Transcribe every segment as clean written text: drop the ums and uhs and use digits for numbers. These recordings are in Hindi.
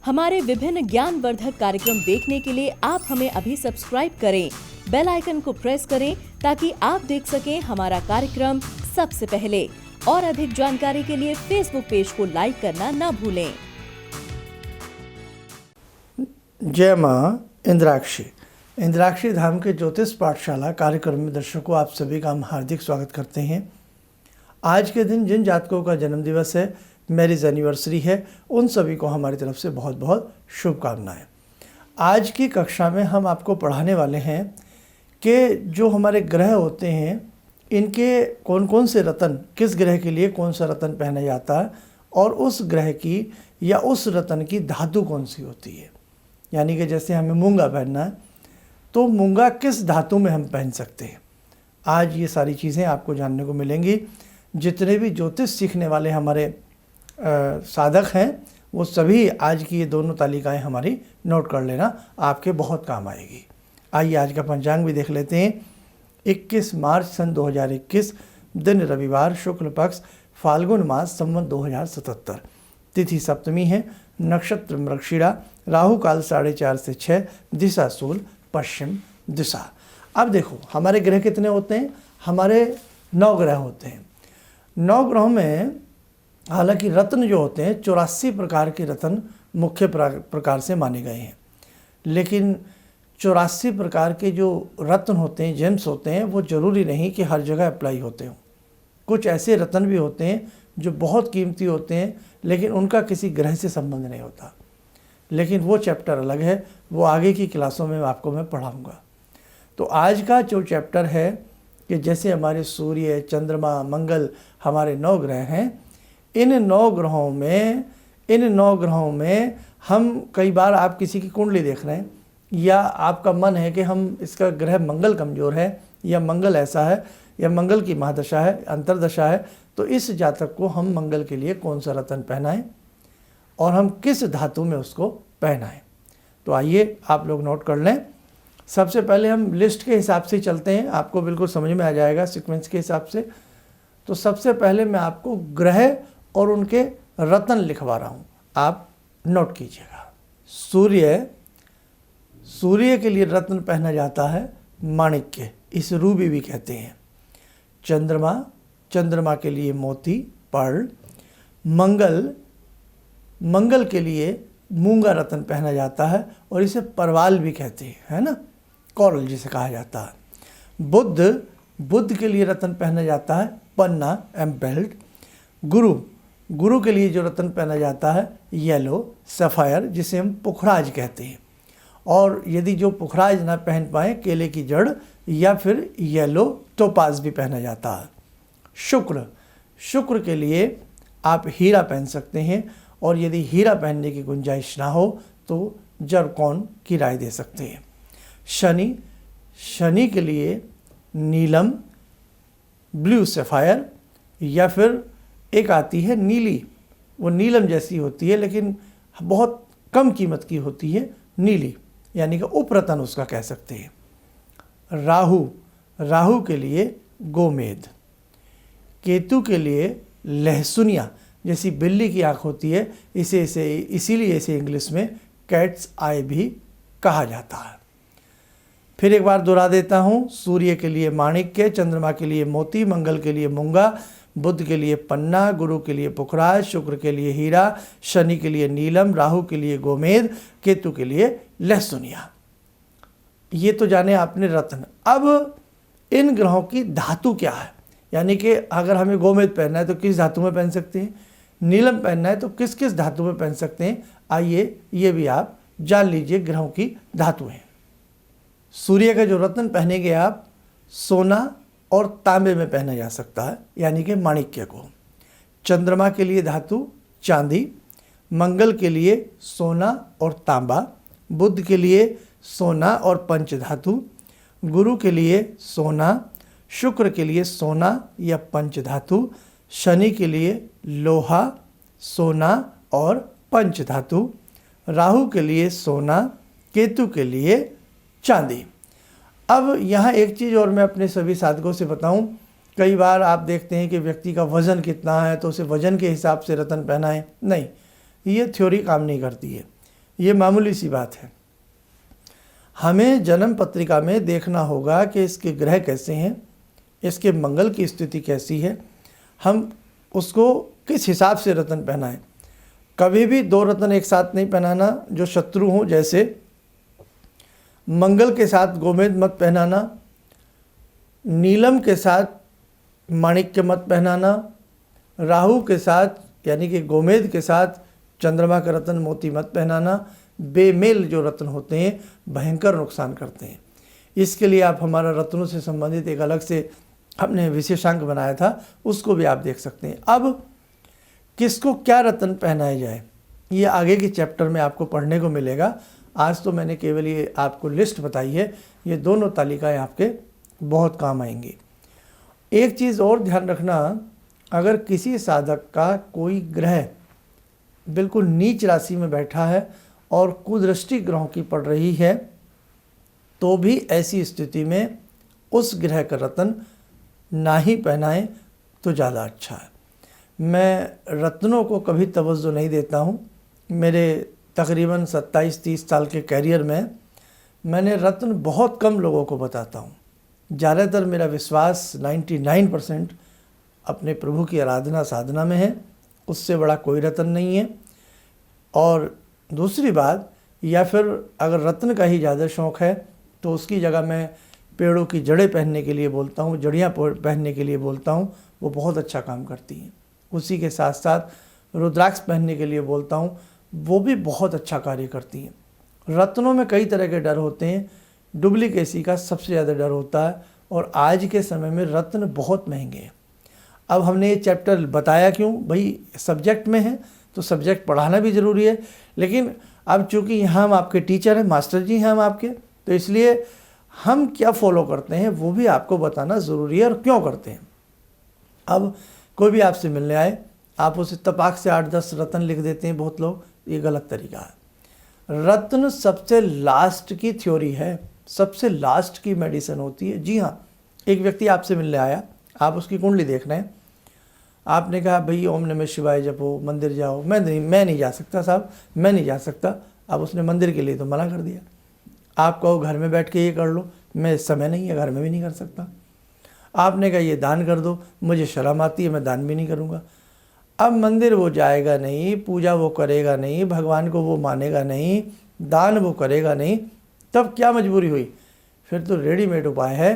हमारे विभिन्न ज्ञानवर्धक कार्यक्रम देखने के लिए आप हमें अभी सब्सक्राइब करें, बेल आइकन को प्रेस करें ताकि आप देख सकें हमारा कार्यक्रम सबसे पहले। और अधिक जानकारी के लिए फेसबुक पेज को लाइक करना न भूलें। जय माँ इंद्राक्षी। इंद्राक्षी धाम के ज्योतिष पाठशाला कार्यक्रम में दर्शकों आप सभी का हम हार्दिक स्वागत करते हैं। आज के दिन जिन जातकों का जन्म दिवस है, मैरिज एनिवर्सरी है, उन सभी को हमारी तरफ से बहुत बहुत शुभकामनाएं। आज की कक्षा में हम आपको पढ़ाने वाले हैं कि जो हमारे ग्रह होते हैं इनके कौन कौन से रत्न, किस ग्रह के लिए कौन सा रत्न पहना जाता है और उस ग्रह की या उस रत्न की धातु कौन सी होती है। यानी कि जैसे हमें मूंगा पहनना है तो मूंगा किस धातु में हम पहन सकते हैं। आज ये सारी चीज़ें आपको जानने को मिलेंगी। जितने भी ज्योतिष सीखने वाले हमारे साधक हैं वो सभी आज की ये दोनों तालिकाएं हमारी नोट कर लेना, आपके बहुत काम आएगी। आइए आज का पंचांग भी देख लेते हैं। 21 मार्च सन 2021, दिन रविवार, शुक्ल पक्ष, फाल्गुन मास, संवत 2077। तिथि सप्तमी है, नक्षत्र मृगशिरा, राहु काल 4:30 से 6, दिशा सूल पश्चिम दिशा। अब देखो हमारे ग्रह कितने होते हैं। हमारे 9 ग्रह होते हैं। 9 ग्रहों में हालांकि रत्न जो होते हैं 84 प्रकार के रत्न मुख्य प्रकार से माने गए हैं, लेकिन 84 प्रकार के जो रत्न होते हैं, जेम्स होते हैं, वो ज़रूरी नहीं कि हर जगह अप्लाई होते हों। कुछ ऐसे रत्न भी होते हैं जो बहुत कीमती होते हैं लेकिन उनका किसी ग्रह से संबंध नहीं होता, लेकिन वो चैप्टर अलग है, वो आगे की क्लासों में आपको मैं पढ़ाऊँगा। तो आज का जो चैप्टर है कि जैसे हमारे सूर्य, चंद्रमा, मंगल हमारे 9 ग्रह हैं, इन 9 ग्रहों में हम कई बार आप किसी की कुंडली देख रहे हैं या आपका मन है कि हम इसका ग्रह मंगल कमज़ोर है या मंगल ऐसा है या मंगल की महादशा है, अंतरदशा है, तो इस जातक को हम मंगल के लिए कौन सा रत्न पहनाएं और हम किस धातु में उसको पहनाएं। तो आइए आप लोग नोट कर लें। सबसे पहले हम लिस्ट के हिसाब से चलते हैं, आपको बिल्कुल समझ में आ जाएगा सीक्वेंस के हिसाब से। तो सबसे पहले मैं आपको ग्रह और उनके रत्न लिखवा रहा हूँ, आप नोट कीजिएगा। सूर्य के लिए रत्न पहना जाता है माणिक्य, इसे रूबी भी कहते हैं। चंद्रमा के लिए मोती, पर्ल। मंगल के लिए मूंगा रत्न पहना जाता है और इसे परवाल भी कहते हैं, है ना, कोरल जिसे कहा जाता है। बुध के लिए रत्न पहना जाता है पन्ना, एम्पेल्ड। गुरु के लिए जो रत्न पहना जाता है येलो, सफ़ायर, जिसे हम पुखराज कहते हैं। और यदि जो पुखराज ना पहन पाए, केले की जड़ या फिर येलो टोपाज भी पहना जाता है। शुक्र के लिए आप हीरा पहन सकते हैं और यदि हीरा पहनने की गुंजाइश ना हो तो जरकौन की राय दे सकते हैं। शनि के लिए नीलम, ब्लू सफ़ायर, या फिर एक आती है नीली, वो नीलम जैसी होती है लेकिन बहुत कम कीमत की होती है, नीली, यानी कि उपरतन उसका कह सकते हैं। राहु के लिए गोमेद। केतु के लिए लहसुनिया, जैसी बिल्ली की आँख होती है, इसीलिए इसे इंग्लिश में कैट्स आई भी कहा जाता है। फिर एक बार दोहरा देता हूँ। सूर्य के लिए माणिक्य, चंद्रमा के लिए मोती, मंगल के लिए मूंगा, बुध के लिए पन्ना, गुरु के लिए पुखराज, शुक्र के लिए हीरा, शनि के लिए नीलम, राहु के लिए गोमेद, केतु के लिए लहसुनिया। ये तो जाने आपने रत्न। अब इन ग्रहों की धातु क्या है, यानी कि अगर हमें गोमेद पहनना है तो किस धातु में पहन सकते हैं, नीलम पहनना है तो किस किस धातु में पहन सकते हैं। आइए ये भी आप जान लीजिए ग्रहों की धातुएं। सूर्य का जो रत्न पहनेंगे आप, सोना और तांबे में पहना जा सकता है, यानी कि माणिक्य को। चंद्रमा के लिए धातु चांदी, मंगल के लिए सोना और तांबा, बुध के लिए सोना और पंच धातु, गुरु के लिए सोना, शुक्र के लिए सोना या पंच धातु, शनि के लिए लोहा, सोना और पंच धातु, राहु के लिए सोना, केतु के लिए चांदी। अब यहाँ एक चीज़ और मैं अपने सभी साधकों से बताऊं, कई बार आप देखते हैं कि व्यक्ति का वज़न कितना है तो उसे वज़न के हिसाब से रत्न पहनाएं। नहीं, ये थ्योरी काम नहीं करती है। ये मामूली सी बात है। हमें जन्म पत्रिका में देखना होगा कि इसके ग्रह कैसे हैं, इसके मंगल की स्थिति कैसी है, हम उसको किस हिसाब से रत्न पहनाएं। कभी भी 2 रत्न एक साथ नहीं पहनाना जो शत्रु हों, जैसे मंगल के साथ गोमेद मत पहनाना, नीलम के साथ माणिक्य मत पहनाना, राहु के साथ यानी कि गोमेद के साथ चंद्रमा का रत्न मोती मत पहनाना। बेमेल जो रत्न होते हैं भयंकर नुकसान करते हैं। इसके लिए आप हमारा रत्नों से संबंधित एक अलग से हमने विशेषांक बनाया था, उसको भी आप देख सकते हैं। अब किसको क्या रत्न पहनाए जाए, ये आगे के चैप्टर में आपको पढ़ने को मिलेगा। आज तो मैंने केवल ये आपको लिस्ट बताई है, ये दोनों तालिकाएं आपके बहुत काम आएंगी। एक चीज़ और ध्यान रखना, अगर किसी साधक का कोई ग्रह बिल्कुल नीच राशि में बैठा है और कुदृष्टि ग्रहों की पड़ रही है, तो भी ऐसी स्थिति में उस ग्रह का रत्न ना ही पहनाएं तो ज़्यादा अच्छा है। मैं रत्नों को कभी तवज्जो नहीं देता हूँ। मेरे तकरीबन 27-30 साल के कैरियर में मैंने रत्न बहुत कम लोगों को बताता हूँ। ज़्यादातर मेरा विश्वास 99% अपने प्रभु की आराधना साधना में है, उससे बड़ा कोई रत्न नहीं है। और दूसरी बात, या फिर अगर रत्न का ही ज़्यादा शौक़ है तो उसकी जगह मैं पेड़ों की जड़ें पहनने के लिए बोलता हूँ, जड़ियाँ पहनने के लिए बोलता हूँ, वो बहुत अच्छा काम करती हैं। उसी के साथ साथ रुद्राक्ष पहनने के लिए बोलता हूँ, वो भी बहुत अच्छा कार्य करती हैं। रत्नों में कई तरह के डर होते हैं, डुप्लीकेसी का सबसे ज़्यादा डर होता है, और आज के समय में रत्न बहुत महंगे हैं। अब हमने ये चैप्टर बताया क्यों भाई, सब्जेक्ट में है तो सब्जेक्ट पढ़ाना भी ज़रूरी है, लेकिन अब चूँकि यहाँ हम आपके टीचर हैं, मास्टर जी हैं हम आपके, तो इसलिए हम क्या फॉलो करते हैं वो भी आपको बताना ज़रूरी है और क्यों करते हैं। अब कोई भी आपसे मिलने आए, आप उसे तपाक से 8-10 रत्न लिख देते हैं बहुत लोग, ये गलत तरीका है। रत्न सबसे लास्ट की थ्योरी है, सबसे लास्ट की मेडिसिन होती है। जी हाँ, एक व्यक्ति आपसे मिलने आया, आप उसकी कुंडली देख रहे हैं, आपने कहा भाई ओम नमः शिवाय जपो, मंदिर जाओ। मैं नहीं जा सकता साहब, मैं नहीं जा सकता। अब उसने मंदिर के लिए तो मना कर दिया। आप कहो घर में बैठ के ये कर लो, मैं समय नहीं है, घर में भी नहीं कर सकता। आपने कहा ये दान कर दो, मुझे शर्म आती है, मैं दान भी नहीं करूँगा। अब मंदिर वो जाएगा नहीं, पूजा वो करेगा नहीं, भगवान को वो मानेगा नहीं, दान वो करेगा नहीं, तब क्या मजबूरी हुई? फिर तो रेडीमेड उपाय है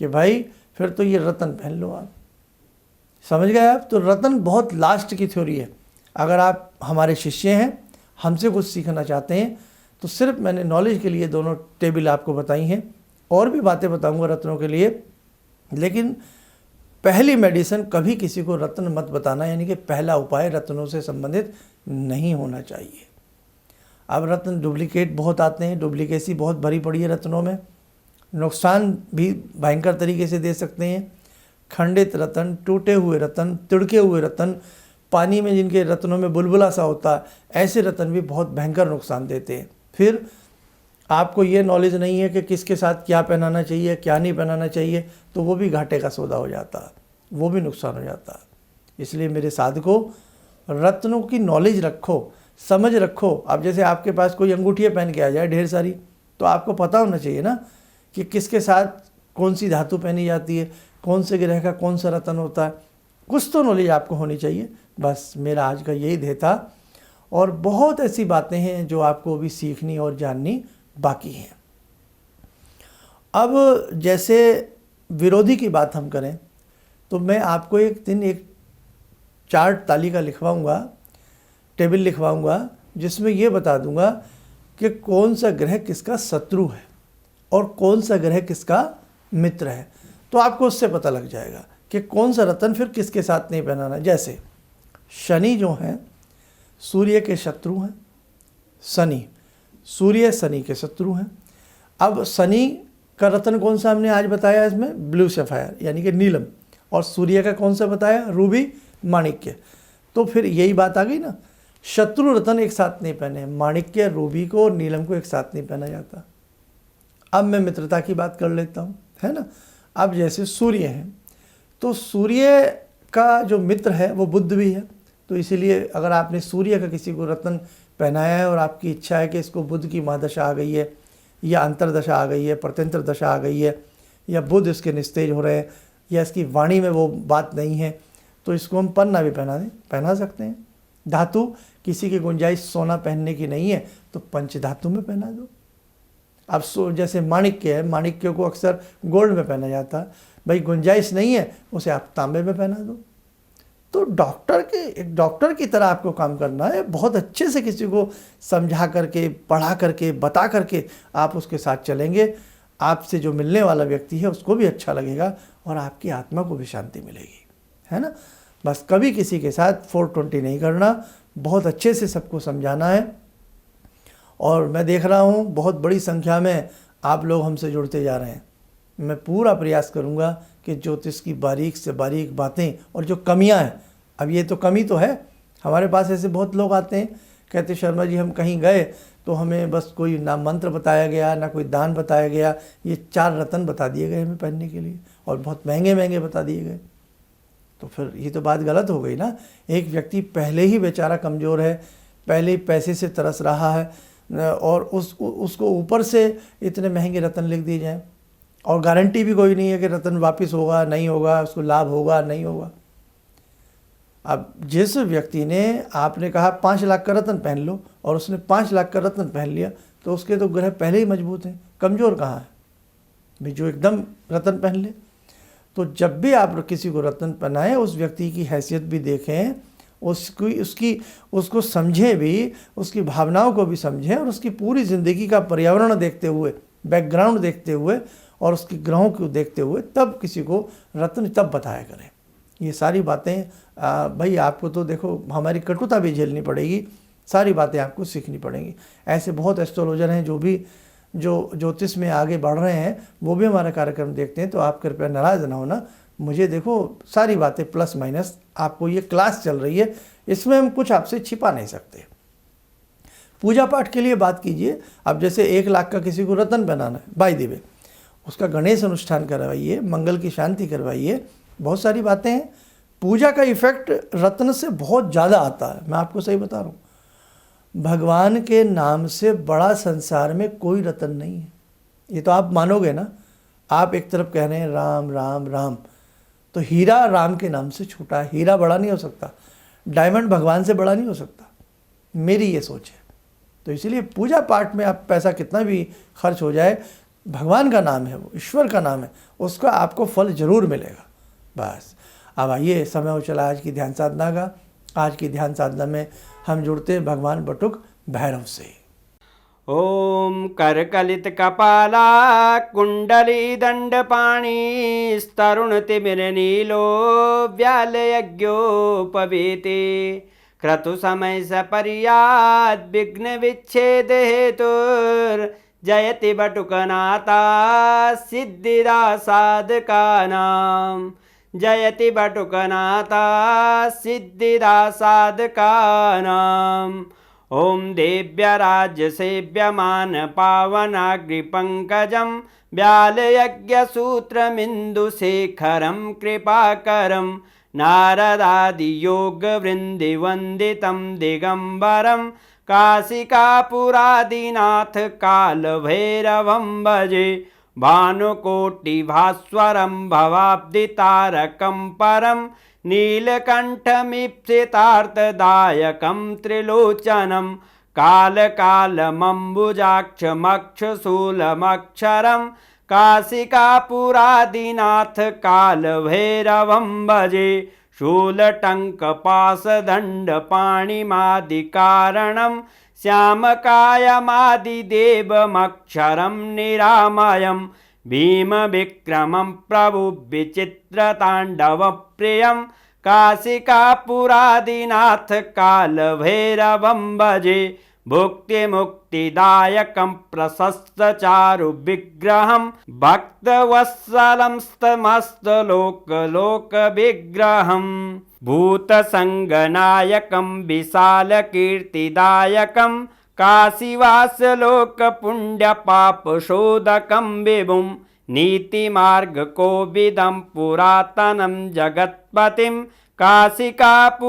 कि भाई फिर तो ये रत्न पहन लो। आप समझ गए आप? तो रत्न बहुत लास्ट की थ्योरी है। अगर आप हमारे शिष्य हैं, हमसे कुछ सीखना चाहते हैं, तो सिर्फ मैंने नॉलेज के लिए दोनों टेबल आपको बताई हैं, और भी बातें बताऊंगा रत्नों के लिए, लेकिन पहली मेडिसिन कभी किसी को रत्न मत बताना, यानी कि पहला उपाय रत्नों से संबंधित नहीं होना चाहिए। अब रत्न डुप्लीकेट बहुत आते हैं, डुप्लीकेसी बहुत भरी पड़ी है रत्नों में, नुकसान भी भयंकर तरीके से दे सकते हैं। खंडित रत्न, टूटे हुए रत्न, तिड़के हुए रत्न, पानी में जिनके रत्नों में बुलबुला सा होता है, ऐसे रत्न भी बहुत भयंकर नुकसान देते हैं। फिर आपको ये नॉलेज नहीं है कि किसके साथ क्या पहनाना चाहिए, क्या नहीं पहनाना चाहिए, तो वो भी घाटे का सौदा हो जाता है, वो भी नुकसान हो जाता है। इसलिए मेरे साधकों, रत्नों की नॉलेज रखो, समझ रखो। अब जैसे आपके पास कोई अंगूठियाँ पहन के आ जाए ढेर सारी, तो आपको पता होना चाहिए ना कि किसके साथ कौन सी धातु पहनी जाती है, कौन से ग्रह का कौन सा रत्न होता है, कुछ तो नॉलेज आपको होनी चाहिए। बस मेरा आज का यही ध्येय था, और बहुत ऐसी बातें हैं जो आपको भी सीखनी और जाननी बाकी हैं। अब जैसे विरोधी की बात हम करें, तो मैं आपको एक दिन एक चार्ट तालिका लिखवाऊंगा, टेबल लिखवाऊंगा, जिसमें ये बता दूंगा कि कौन सा ग्रह किसका शत्रु है और कौन सा ग्रह किसका मित्र है। तो आपको उससे पता लग जाएगा कि कौन सा रत्न फिर किसके साथ नहीं पहनाना। जैसे शनि जो हैं सूर्य के शत्रु हैं, सूर्य शनि के शत्रु हैं। अब शनि का रत्न कौन सा हमने आज बताया इसमें? ब्लू सफायर यानी कि नीलम, और सूर्य का कौन सा बताया? रूबी माणिक्य। तो फिर यही बात आ गई ना, शत्रु रत्न एक साथ नहीं पहने, माणिक्य, रूबी को और नीलम को एक साथ नहीं पहना जाता। अब मैं मित्रता की बात कर लेता हूँ, है ना। अब जैसे सूर्य हैं, तो सूर्य का जो मित्र है वो बुध भी है, तो इसीलिए अगर आपने सूर्य का किसी को रत्न पहनाया है और आपकी इच्छा है कि इसको बुध की महादशा आ गई है या अंतरदशा आ गई है, प्रत्यंतर दशा आ गई है, या बुध इसके निस्तेज हो रहे हैं, या इसकी वाणी में वो बात नहीं है, तो इसको हम पन्ना भी पहना सकते हैं। धातु किसी की गुंजाइश सोना पहनने की नहीं है तो पंच धातु में पहना दो। अब जैसे माणिक्य है, माणिक्य को अक्सर गोल्ड में पहना जाता है, भाई गुंजाइश नहीं है उसे आप तांबे में पहना दो। तो एक डॉक्टर की तरह आपको काम करना है, बहुत अच्छे से किसी को समझा करके, पढ़ा करके, बता करके आप उसके साथ चलेंगे, आपसे जो मिलने वाला व्यक्ति है उसको भी अच्छा लगेगा और आपकी आत्मा को भी शांति मिलेगी, है ना। बस कभी किसी के साथ 420 नहीं करना, बहुत अच्छे से सबको समझाना है। और मैं देख रहा हूँ बहुत बड़ी संख्या में आप लोग हमसे जुड़ते जा रहे हैं। मैं पूरा प्रयास करूँगा कि ज्योतिष की बारीक से बारीक बातें और जो कमियां हैं, अब ये तो कमी तो है, हमारे पास ऐसे बहुत लोग आते हैं, कहते शर्मा जी हम कहीं गए तो हमें बस कोई ना मंत्र बताया गया, ना कोई दान बताया गया, ये 4 रत्न बता दिए गए हमें पहनने के लिए और बहुत महंगे महंगे बता दिए गए। तो फिर ये तो बात गलत हो गई ना। एक व्यक्ति पहले ही बेचारा कमज़ोर है, पहले ही पैसे से तरस रहा है और उसको ऊपर से इतने महंगे रत्न लिख दिए जाएँ और गारंटी भी कोई नहीं है कि रत्न वापस होगा नहीं होगा, उसको लाभ होगा नहीं होगा। अब जिस व्यक्ति ने, आपने कहा 5 लाख का रत्न पहन लो और उसने 5 लाख का रत्न पहन लिया तो उसके तो ग्रह पहले ही मजबूत हैं, कमज़ोर कहाँ है भाई जो एकदम रत्न पहन ले। तो जब भी आप किसी को रत्न पहनाएं उस व्यक्ति की हैसियत भी देखें, उसको समझें भी, उसकी भावनाओं को भी समझें और उसकी पूरी ज़िंदगी का पर्यावरण देखते हुए, बैकग्राउंड देखते हुए और उसके ग्रहों को देखते हुए तब किसी को रत्न तब बताया करें। ये सारी बातें भाई आपको तो देखो हमारी कटुता भी झेलनी पड़ेगी, सारी बातें आपको सीखनी पड़ेंगी। ऐसे बहुत एस्ट्रोलॉजर हैं जो ज्योतिष में आगे बढ़ रहे हैं, वो भी हमारा कार्यक्रम देखते हैं, तो आप कृपया नाराज़ ना होना। मुझे देखो सारी बातें प्लस माइनस, आपको ये क्लास चल रही है, इसमें हम कुछ आपसे छिपा नहीं सकते। पूजा पाठ के लिए बात कीजिए। अब जैसे 1 लाख का किसी को रत्न बनाना है, बाय द वे उसका गणेश अनुष्ठान करवाइए, मंगल की शांति करवाइए, बहुत सारी बातें हैं। पूजा का इफेक्ट रत्न से बहुत ज़्यादा आता है, मैं आपको सही बता रहा हूँ। भगवान के नाम से बड़ा संसार में कोई रत्न नहीं है, ये तो आप मानोगे ना। आप एक तरफ कह रहे हैं राम राम राम, तो हीरा राम के नाम से छोटा है, हीरा बड़ा नहीं हो सकता, डायमंड भगवान से बड़ा नहीं हो सकता, मेरी ये सोच है। तो इसीलिए पूजा पाठ में आप पैसा कितना भी खर्च हो जाए, भगवान का नाम है, वो ईश्वर का नाम है, उसका आपको फल जरूर मिलेगा। बस अब आइए, समय हो चला आज की ध्यान साधना का। आज की ध्यान साधना में हम जुड़ते हैं भगवान बटुक भैरव से। ओम करकलित कपाला कुंडली दंडपाणी स्तरुण तिमिर नीलो व्याल यज्ञोपवीते क्रतु समय सपर्याद विघ्न विच्छेद हेतुर जयति बटुकनाथा सिद्धिदा साधकानां जयति बटुकनाथा सिद्धिदा साधकानां। ओम देव्य राज्य सेव्यमान पावनाग्रिपंकजं व्यालयज्ञसूत्रमिन्दुशेखरं कृपाकरं नारदादियोगवृन्दिवन्दितं दिगम्बरं काशिकापुरादिनाथ कालभैरवं भजे भानुकोटिभास्वरं भवाब्दितारकं परं नीलकण्ठमीप्सितार्थदायकं त्रिलोचनं कालकालमम्बुजाक्षमक्षशूलमक्षरं काशिकापुरादिनाथ कालभैरवं भजे शूलटङ्कपाशदण्डपाणिमादिकारणं श्यामकायमादिदेवमक्षरं निरामयं भीमविक्रमं प्रभुविचित्रताण्डवप्रियं काशिकापुरादिनाथ कालभैरवं भजे भुक्तिमुक्तिदायकं प्रशस्तचारुविग्रहं भक्तवत्सलं स्तमस्तलोकविग्रहं भूतसङ्गनायकं विशालकीर्तिदायकं काशीवासलोकपुण्यपापशोधकं विभुं नीतिमार्गकोविदं पुरातनं जगत्पतिं काशिकापुरादिनाथ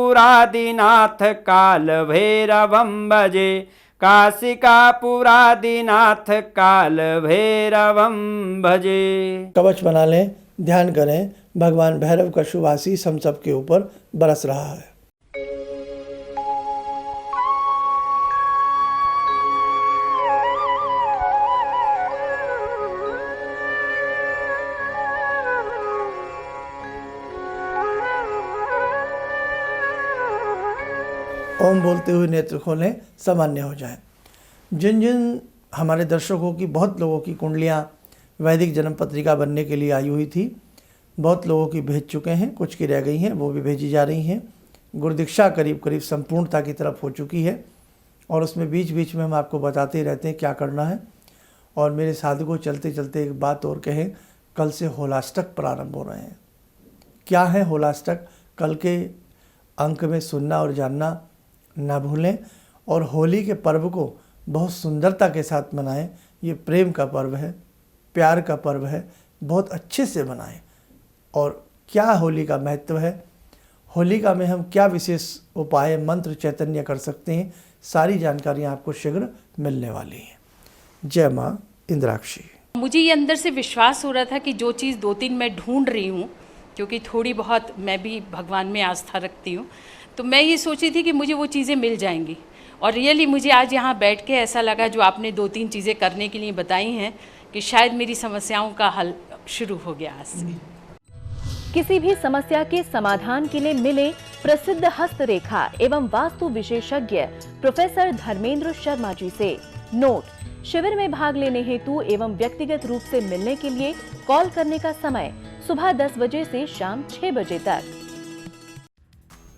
कालभैरवं भजे काशिकापुरादिनाथ कालभैरवं भजे। कवच बना लें, ध्यान करें, भगवान भैरव का शुभ आशीष हम सब के ऊपर बरस रहा है। ओम बोलते हुए नेत्र खोलें, सामान्य हो जाएं। जिन जिन हमारे दर्शकों की, बहुत लोगों की कुंडलियाँ वैदिक जन्म पत्रिका बनने के लिए आई हुई थी, बहुत लोगों की भेज चुके हैं, कुछ की रह गई हैं, वो भी भेजी जा रही हैं। गुरुदीक्षा करीब करीब संपूर्णता की तरफ हो चुकी है और उसमें बीच बीच में हम आपको बताते ही रहते हैं क्या करना है। और मेरे साधकों चलते चलते एक बात और कहें, कल से होलाष्टक प्रारंभ हो रहे हैं। क्या है होलाष्टक? कल के अंक में सुनना और जानना ना भूलें और होली के पर्व को बहुत सुंदरता के साथ मनाएं। ये प्रेम का पर्व है, प्यार का पर्व है, बहुत अच्छे से मनाएं। और क्या होली का महत्व है, होलिका में हम क्या विशेष उपाय, मंत्र, चैतन्य कर सकते हैं, सारी जानकारियाँ आपको शीघ्र मिलने वाली हैं। जय माँ इंद्राक्षी। मुझे ये अंदर से विश्वास हो रहा था कि जो चीज़ 2-3 मैं ढूंढ रही हूँ, क्योंकि थोड़ी बहुत मैं भी भगवान में आस्था रखती हूँ, तो मैं ये सोची थी कि मुझे वो चीज़ें मिल जाएंगी। और रियली मुझे आज यहाँ बैठ के ऐसा लगा, जो आपने 2-3 चीज़ें करने के लिए बताई हैं, कि शायद मेरी समस्याओं का हल शुरू हो गया आज से। किसी भी समस्या के समाधान के लिए मिले प्रसिद्ध हस्तरेखा एवं वास्तु विशेषज्ञ प्रोफेसर धर्मेंद्र शर्मा जी से। नोट: शिविर में भाग लेने हेतु एवं व्यक्तिगत रूप से मिलने के लिए कॉल करने का समय सुबह 10 बजे से शाम 6 बजे तक।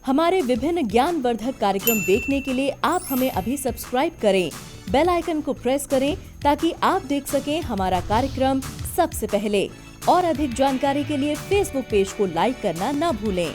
हमारे विभिन्न ज्ञानवर्धक कार्यक्रम देखने के लिए आप हमें अभी सब्सक्राइब करें, बेल आइकन को प्रेस करें ताकि आप देख सकें हमारा कार्यक्रम सबसे पहले। और अधिक जानकारी के लिए फेसबुक पेज को लाइक करना न भूलें।